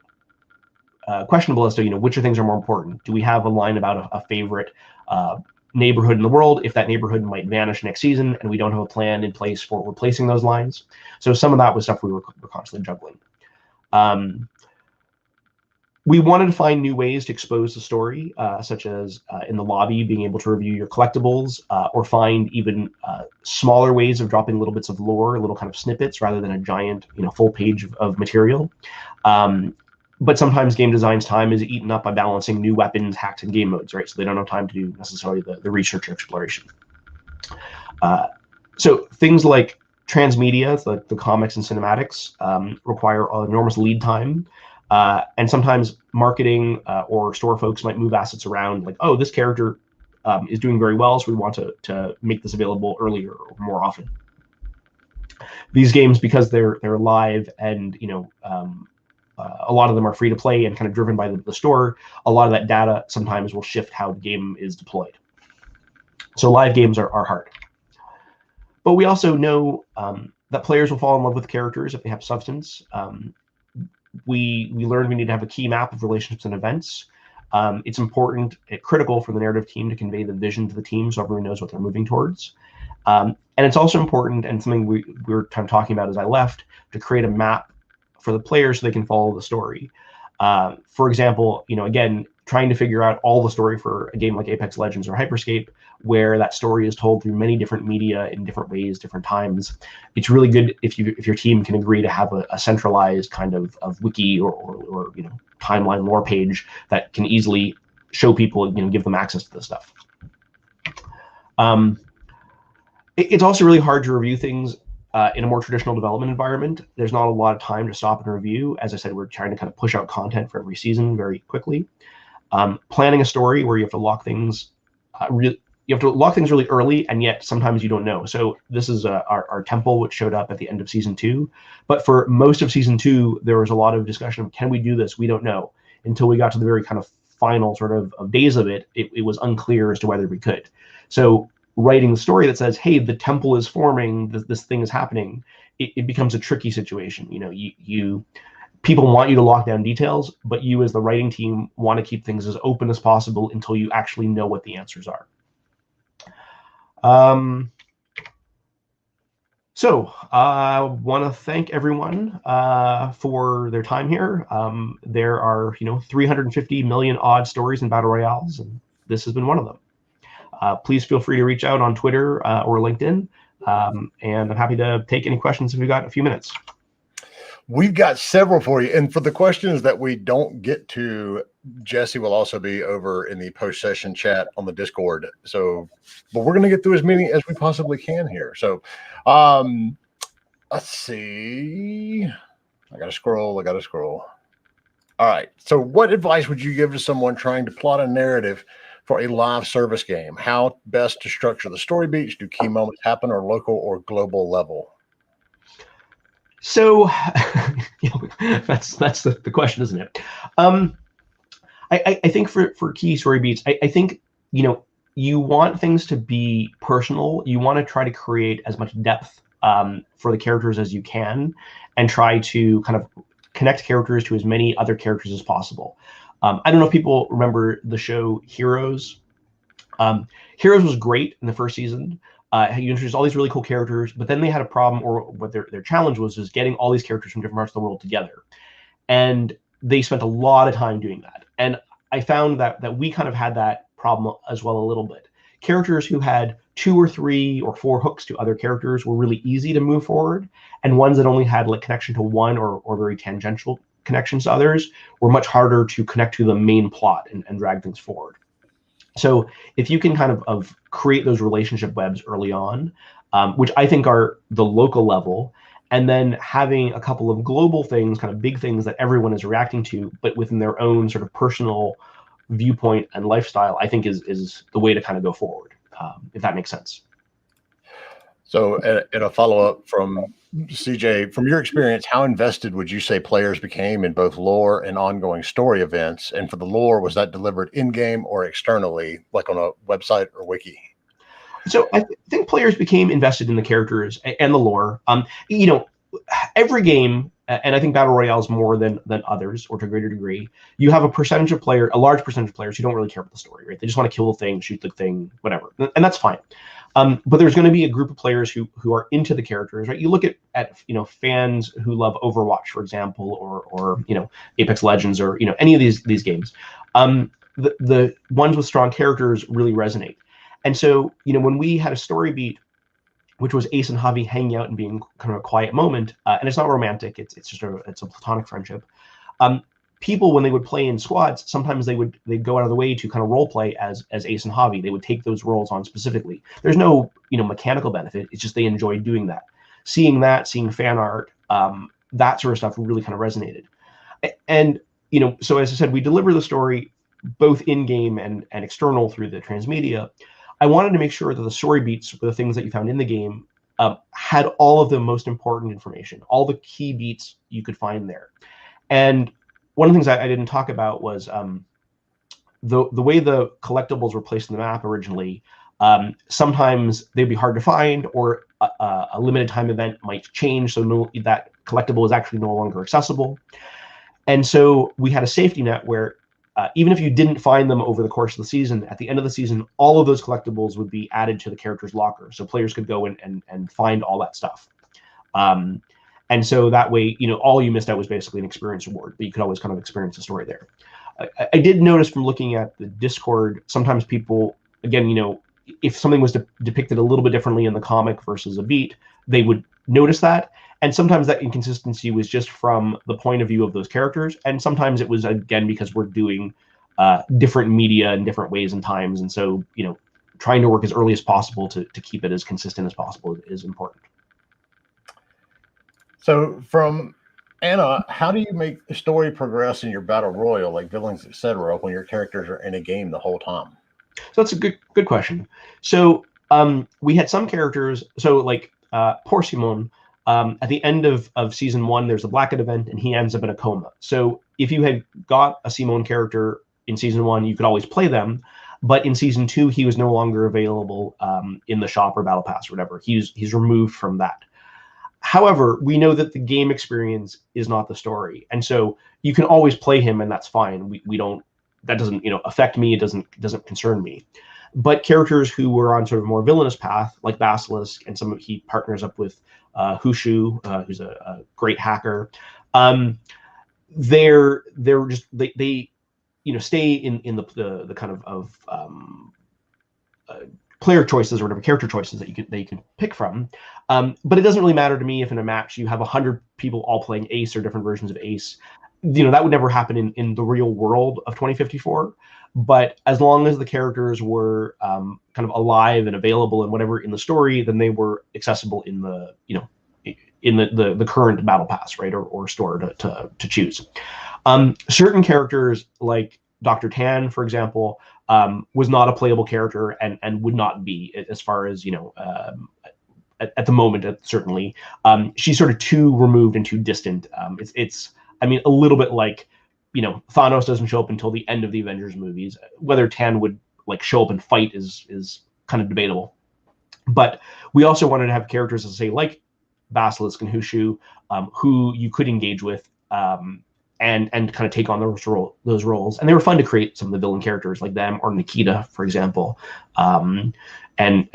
questionable as to which of things are more important. Do we have a line about a favorite neighborhood in the world if that neighborhood might vanish next season and we don't have a plan in place for replacing those lines? So some of that was stuff we were constantly juggling. We wanted to find new ways to expose the story, such as in the lobby being able to review your collectibles, or find even smaller ways of dropping little bits of lore, little kind of snippets, rather than a giant full page of material. But sometimes game design's time is eaten up by balancing new weapons, hacks, and game modes, right? So they don't have time to do necessarily the research or exploration. So things like transmedia, like the comics and cinematics, require an enormous lead time. And sometimes marketing or store folks might move assets around, like, oh, this character is doing very well, so we want to make this available earlier or more often. These games, because they're live and a lot of them are free to play and kind of driven by the store, a lot of that data sometimes will shift how the game is deployed. So live games are hard. But we also know that players will fall in love with characters if they have substance. We learned we need to have a key map of relationships and events. It's important, critical for the narrative team to convey the vision to the team so everyone knows what they're moving towards. And it's also important, and something we were kind of talking about as I left, to create a map for the players so they can follow the story. For example, again, trying to figure out all the story for a game like Apex Legends or Hyper Scape, where that story is told through many different media in different ways, different times. It's really good if your team can agree to have a centralized kind of wiki or timeline lore page that can easily show people, give them access to this stuff. It's also really hard to review things in a more traditional development environment. There's not a lot of time to stop and review. As I said, we're trying to kind of push out content for every season very quickly. Planning a story where you have to lock things really early, and yet sometimes you don't know. So this is our temple, which showed up at the end of season 2. But for most of season 2, there was a lot of discussion of, can we do this? We don't know. Until we got to the very kind of final sort of days of it, it was unclear as to whether we could. So writing the story that says, hey, the temple is forming, this thing is happening, it becomes a tricky situation. People want you to lock down details, but you as the writing team want to keep things as open as possible until you actually know what the answers are. So I want to thank everyone for their time here. There are 350 million odd stories in battle royales, and this has been one of them. Please feel free to reach out on Twitter or LinkedIn, and I'm happy to take any questions if we've got a few minutes. We've got several for you. And for the questions that we don't get to, Jesse will also be over in the post-session chat on the Discord. So, but we're going to get through as many as we possibly can here. So, let's see. I got to scroll. All right. So what advice would you give to someone trying to plot a narrative for a live service game? How best to structure the story beats? Do key moments happen or local or global level? So that's the question, isn't it? I think for key story beats, I think you want things to be personal. You want to try to create as much depth for the characters as you can, and try to kind of connect characters to as many other characters as possible. I don't know if people remember the show Heroes. Heroes was great in the first season. You introduced all these really cool characters, but then they had a problem, or what their challenge was getting all these characters from different parts of the world together. And they spent a lot of time doing that. And I found that we kind of had that problem as well a little bit. Characters who had 2 or 3 or 4 hooks to other characters were really easy to move forward, and ones that only had like connection to one or very tangential connections to others were much harder to connect to the main plot and drag things forward. So if you can kind of create those relationship webs early on, which I think are the local level, and then having a couple of global things, kind of big things that everyone is reacting to, but within their own sort of personal viewpoint and lifestyle, I think is the way to kind of go forward, if that makes sense. So, in a follow-up from CJ, from your experience, how invested would you say players became in both lore and ongoing story events? And for the lore, was that delivered in-game or externally, like on a website or wiki? So I think players became invested in the characters and the lore. You know, every game, and I think Battle Royales more than others, or to a greater degree, you have a large percentage of players who don't really care about the story, right? They just want to kill the thing, shoot the thing, whatever, and that's fine. But there's going to be a group of players who are into the characters, right? You look at fans who love Overwatch, for example, or Apex Legends, or any of these games. The ones with strong characters really resonate. And so, when we had a story beat, which was Ace and Javi hanging out and being kind of a quiet moment, and it's not romantic, it's just it's a platonic friendship. People, when they would play in squads, sometimes they'd go out of the way to kind of role play as Ace and Javi. They would take those roles on specifically. There's no mechanical benefit. It's just they enjoyed doing that. Seeing fan art, that sort of stuff really kind of resonated. And so as I said, we deliver the story both in game and external through the transmedia. I wanted to make sure that the story beats, the things that you found in the game, had all of the most important information, all the key beats you could find there. And one of the things I didn't talk about was the way the collectibles were placed in the map originally. Sometimes they'd be hard to find, or a limited time event might change, so that collectible is actually no longer accessible. And so we had a safety net where even if you didn't find them over the course of the season, at the end of the season, all of those collectibles would be added to the character's locker, so players could go and find all that stuff. And so that way, all you missed out was basically an experience reward, but you could always kind of experience the story there. I did notice from looking at the Discord, sometimes people, again, if something was depicted a little bit differently in the comic versus a beat, they would notice that. And sometimes that inconsistency was just from the point of view of those characters. And sometimes it was, again, because we're doing different media in different ways and times. And so, trying to work as early as possible to keep it as consistent as possible is important. So from Anna, how do you make the story progress in your battle royal, like villains, etc., when your characters are in a game the whole time? So that's a good question. So we had some characters. So like poor Simon, at the end of season 1, there's a Blackett event, and he ends up in a coma. So if you had got a Simon character in season 1, you could always play them. But in season 2, he was no longer available in the shop or battle pass or whatever. He's removed from that. However, we know that the game experience is not the story, and so you can always play him, and that's fine. We don't. That doesn't affect me. It doesn't concern me. But characters who were on sort of a more villainous path, like Basilisk, and he partners up with Hushu, who's a great hacker. They're just they stay in the kind of player choices or whatever character choices that you can pick from. But it doesn't really matter to me if in a match you have 100 people all playing Ace or different versions of Ace. That would never happen in the real world of 2054. But as long as the characters were kind of alive and available and whatever in the story, then they were accessible in the the current battle pass, right, or store to choose. Certain characters like Dr. Tan, for example, was not a playable character and would not be, as far as at the moment, certainly. She's sort of too removed and too distant. It's a little bit like Thanos doesn't show up until the end of the Avengers movies. Whether Tan would show up and fight is kind of debatable. But we also wanted to have characters, as I say, like Basilisk and Hushu, who you could engage with and kind of take on those roles. And they were fun to create, some of the villain characters like them or Nikita, for example, and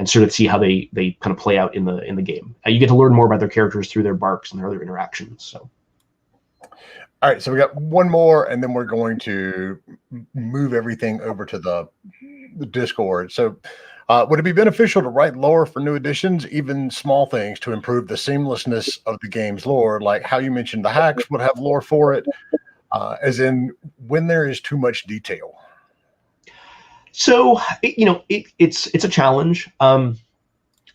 sort of see how they kind of play out in the game. You get to learn more about their characters through their barks and their other interactions. So. All right, so we got one more, and then we're going to move everything over to the Discord. So would it be beneficial to write lore for new editions, even small things, to improve the seamlessness of the game's lore? Like how you mentioned the hacks would have lore for it, as in when there is too much detail. So, it's a challenge.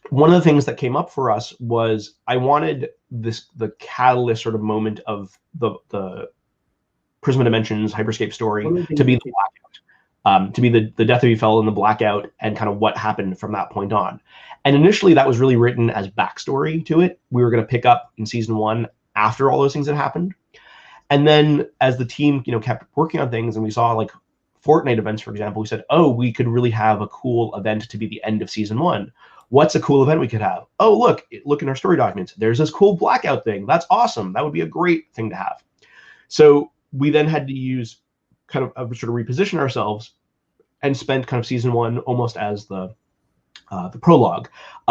one of the things that came up for us was I wanted the catalyst sort of moment of the Prisma Dimensions Hyperscape story to be the blackout, to be the death of Ephel and the blackout, and kind of what happened from that point on. And initially, that was really written as backstory to it. We were going to pick up in season 1 after all those things had happened, and then as the team, kept working on things, and we saw like Fortnite events, for example, we said, oh, we could really have a cool event to be the end of season 1. What's a cool event we could have? Oh, look in our story documents. There's this cool blackout thing. That's awesome. That would be a great thing to have. So we then had to use kind of sort of reposition ourselves and spend kind of season 1 almost as the prologue,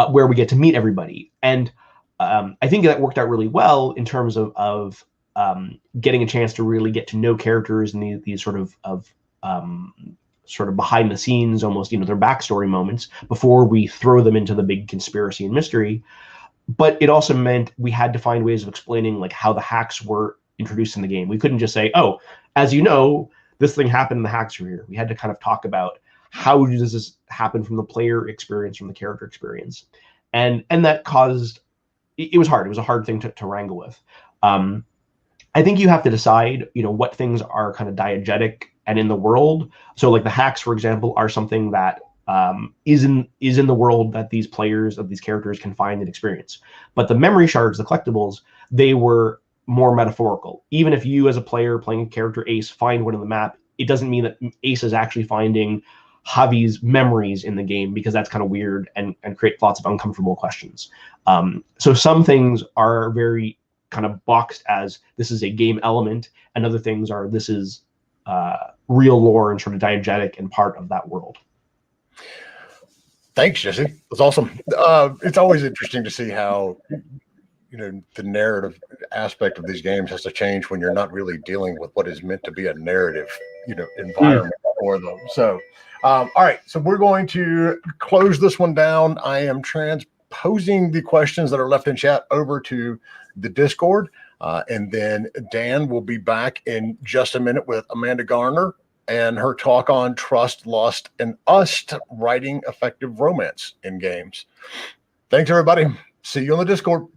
where we get to meet everybody. And I think that worked out really well in terms of getting a chance to really get to know characters and these sort of behind the scenes, almost, their backstory moments before we throw them into the big conspiracy and mystery. But it also meant we had to find ways of explaining like how the hacks were introduced in the game. We couldn't just say, oh, as you know, this thing happened and the hacks are here. We had to kind of talk about how does this happen from the player experience, from the character experience. And that caused, it was hard. It was a hard thing to wrangle with. I think you have to decide, what things are kind of diegetic and in the world. So like the hacks, for example, are something that is in the world that these players of these characters can find and experience. But the memory shards, the collectibles, they were more metaphorical. Even if you as a player playing a character Ace find one on the map, it doesn't mean that Ace is actually finding Javi's memories in the game, because that's kind of weird and create lots of uncomfortable questions. So some things are very kind of boxed as this is a game element, and other things are this is real lore and sort of diegetic and part of that world. Thanks, Jesse. That's awesome. It's always interesting to see how the narrative aspect of these games has to change when you're not really dealing with what is meant to be a narrative, environment for them. So, all right. So we're going to close this one down. I am transposing the questions that are left in chat over to the Discord. And then Dan will be back in just a minute with Amanda Garner and her talk on trust, lust, and lust, writing effective romance in games. Thanks, everybody. See you on the Discord.